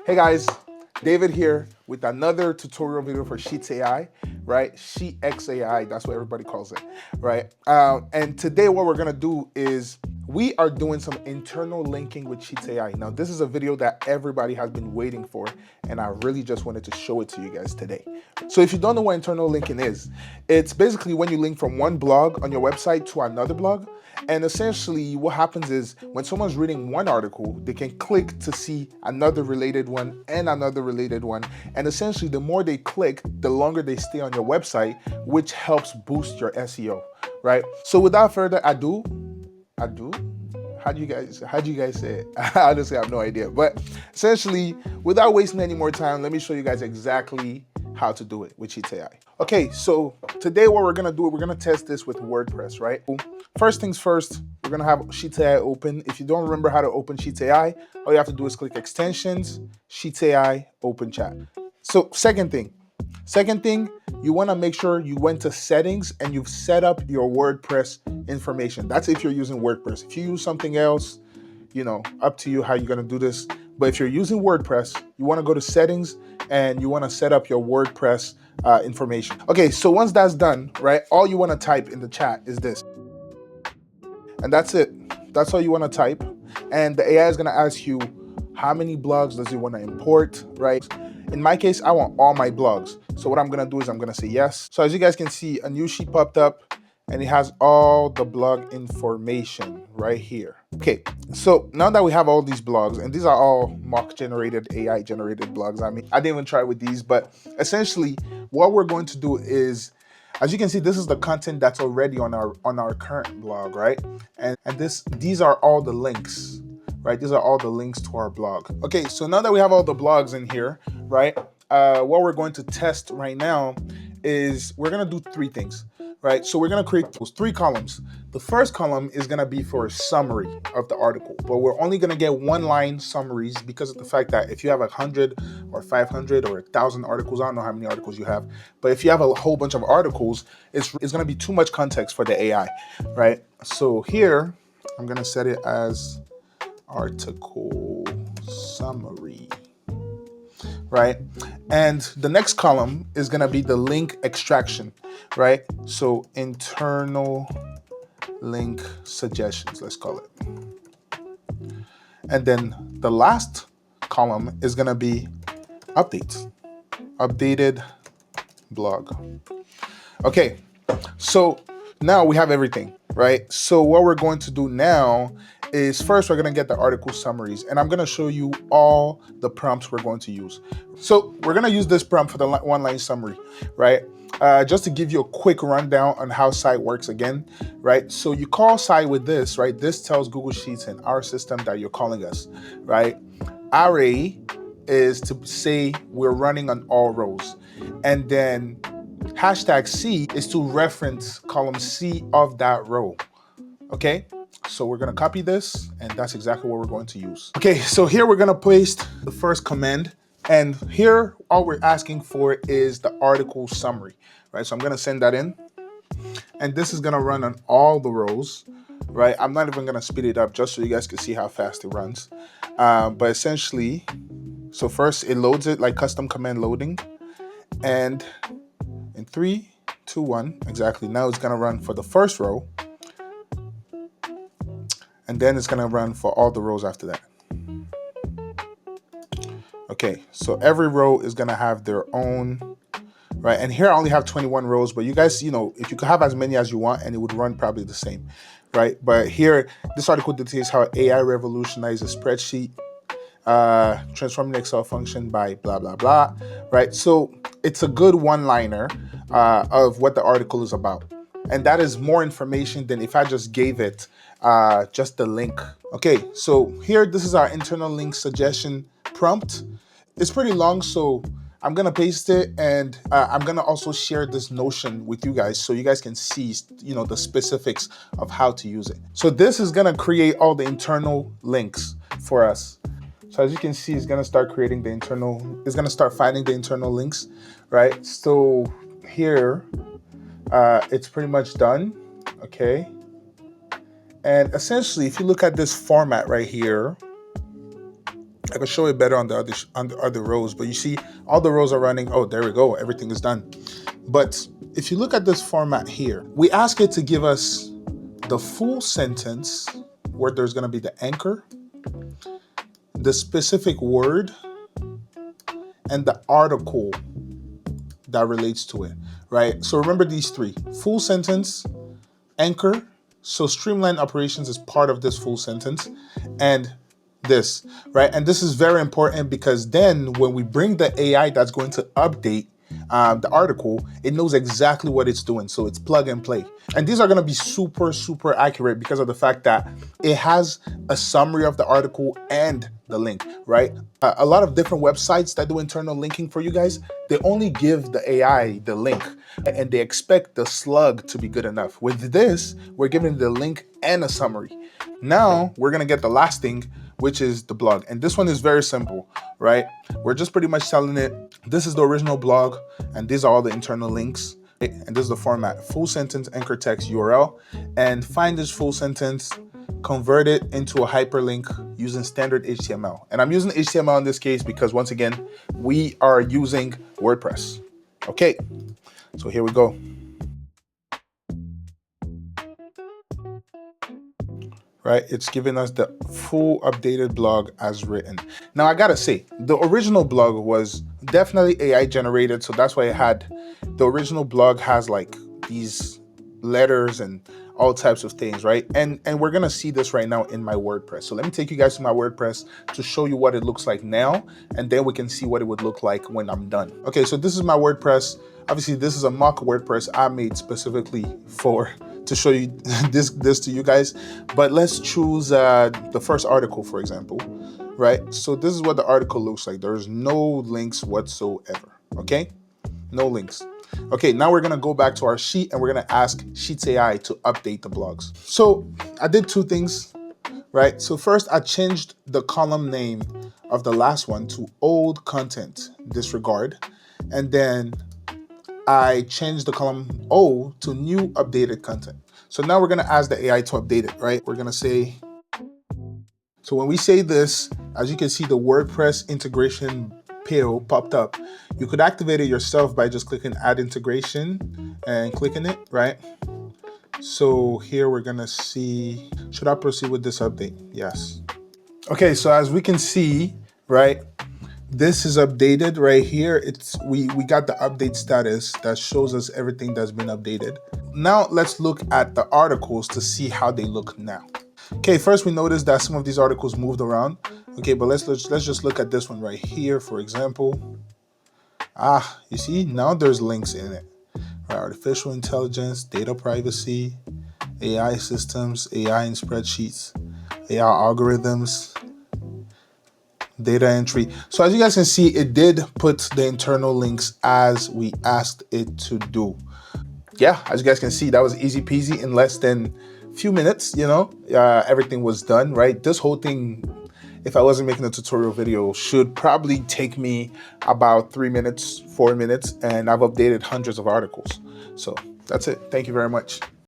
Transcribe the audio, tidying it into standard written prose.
Hey guys, David here with another tutorial video for Sheets AI, right? Sheet AI, that's what everybody calls it, right? And today what we're gonna do is we are doing some internal linking with Sheets AI. Now this is a video that everybody has been waiting for, and I really just wanted to show it to you guys today. So if you don't know what internal linking is, it's basically when you link from one blog on your website to another blog. And essentially what happens is when someone's reading one article, they can click to see another related one and another related one. And essentially the more they click, the longer they stay on your website, which helps boost your SEO, right? So without further ado, how do you guys say it? I honestly have no idea. But essentially, without wasting any more time, let me show you guys exactly how to do it with Sheets AI. Okay, so today what we're gonna do, we're gonna test this with WordPress, right? First things first, we're gonna have Sheets AI open. If you don't remember how to open Sheets AI, all you have to do is click Extensions, Sheets AI, Open Chat. So second thing, you want to make sure you went to settings and you've set up your WordPress information. That's if you're using WordPress. If you use something else, up to you how you're going to do this. But if you're using WordPress, you want to go to settings and you want to set up your WordPress information. Okay, so once that's done, right, all you want to type in the chat is this. And that's it. That's all you want to type. And the AI is going to ask you how many blogs does it want to import, right? In my case, I want all my blogs. So what I'm going to do is I'm going to say yes. So as you guys can see, a new sheet popped up and it has all the blog information right here. Okay, so now that we have all these blogs, and these are all mock generated, AI generated blogs. I mean, I didn't even try with these, but essentially what we're going to do is, as you can see, this is the content that's already on our current blog, right? And these are all the links, right? These are all the links to our blog. Okay, so now that we have all the blogs in here, right? What we're going to test right now is we're gonna do three things, right? So we're gonna create those three columns. The first column is gonna be for a summary of the article, but we're only gonna get one line summaries because of the fact that if you have 100 or 500 or 1,000 articles, I don't know how many articles you have, but if you have a whole bunch of articles, it's gonna be too much context for the AI, right? So here, I'm gonna set it as article summary, right? And the next column is going to be the link extraction, right? So internal link suggestions, let's call it. And then the last column is going to be updates, updated blog. Okay, so now we have everything, right? So what we're going to do now is first we're going to get the article summaries, and I'm going to show you all the prompts we're going to use. So we're going to use this prompt for the one-line summary, right? Just to give you a quick rundown on how site works again, right? So you call site with this, right? This tells Google Sheets and our system that you're calling us, right? Array is to say we're running on all rows, and then hashtag C is to reference column C of that row. Okay, so we're gonna copy this, and that's exactly what we're going to use. Okay, so here we're gonna paste the first command, and here all we're asking for is the article summary, right? So I'm gonna send that in, and this is gonna run on all the rows, right? I'm not even gonna speed it up just so you guys can see how fast it runs. But essentially, so first it loads it like custom command loading, and in 3, 2, 1, exactly. Now it's gonna run for the first row, and then it's gonna run for all the rows after that. Okay, so every row is gonna have their own, right? And here I only have 21 rows, but you guys, if you could have as many as you want, and it would run probably the same, right? But here, this article details how AI revolutionized a spreadsheet, transforming Excel function by blah, blah, blah, right? So it's a good one-liner of what the article is about. And that is more information than if I just gave it just the link. Okay, so here, this is our internal link suggestion prompt. It's pretty long, so I'm gonna paste it, and I'm gonna also share this Notion with you guys so you guys can see, the specifics of how to use it. So this is gonna create all the internal links for us. So as you can see, it's gonna start creating it's gonna start finding the internal links, right? So here, it's pretty much done, okay? And essentially, if you look at this format right here, I could show it better on the other rows, but you see all the rows are running. Oh, there we go. Everything is done. But if you look at this format here, we ask it to give us the full sentence where there's going to be the anchor, the specific word, and the article that relates to it, right? So remember these three: full sentence, anchor. So streamline operations is part of this full sentence, and this, right? And this is very important because then when we bring the AI that's going to update the article, it knows exactly what it's doing. So it's plug and play. And these are going to be super, super accurate because of the fact that it has a summary of the article and the link, right? A lot of different websites that do internal linking for you guys, they only give the AI the link and they expect the slug to be good enough. With this, we're giving the link and a summary. Now we're going to get the last thing, which is the blog. And this one is very simple, right? We're just pretty much telling it, this is the original blog, and these are all the internal links. And this is the format: full sentence, anchor text, URL, and find this full sentence, convert it into a hyperlink using standard HTML. And I'm using HTML in this case because once again, we are using WordPress. Okay, so here we go. Right, it's giving us the full updated blog as written. Now I gotta say, the original blog was definitely AI generated, so that's why it had, the original blog has like these letters and all types of things, right? And we're gonna see this right now in my WordPress. So let me take you guys to my WordPress to show you what it looks like now, and then we can see what it would look like when I'm done. Okay, so this is my WordPress. Obviously, this is a mock WordPress I made specifically to show you this to you guys. But let's choose the first article, for example, right? So this is what the article looks like. There's no links whatsoever, okay? No links. Okay, now we're gonna go back to our sheet and we're gonna ask Sheets AI to update the blogs. So I did two things, right? So first I changed the column name of the last one to old content disregard, and then I changed the column O to new updated content. So now we're gonna ask the AI to update it, right? We're gonna say, so when we say this, as you can see, the WordPress integration panel popped up. You could activate it yourself by just clicking add integration and clicking it, right? So here we're gonna see, should I proceed with this update? Yes. Okay, so as we can see, right, this is updated right here. It's we got the update status that shows us everything that's been updated. Now let's look at the articles to see how they look now. Okay, first we noticed that some of these articles moved around. Okay, but let's just look at this one right here, for example. You see, now there's links in it. Right, artificial intelligence, data privacy, AI systems, AI in spreadsheets, AI algorithms, data entry. So as you guys can see, it did put the internal links as we asked it to do. Yeah, as you guys can see, that was easy peasy. In less than a few minutes, you know, everything was done, right? This whole thing, if I wasn't making a tutorial video, should probably take me about 3 minutes, 4 minutes, and I've updated hundreds of articles. So that's it. Thank you very much.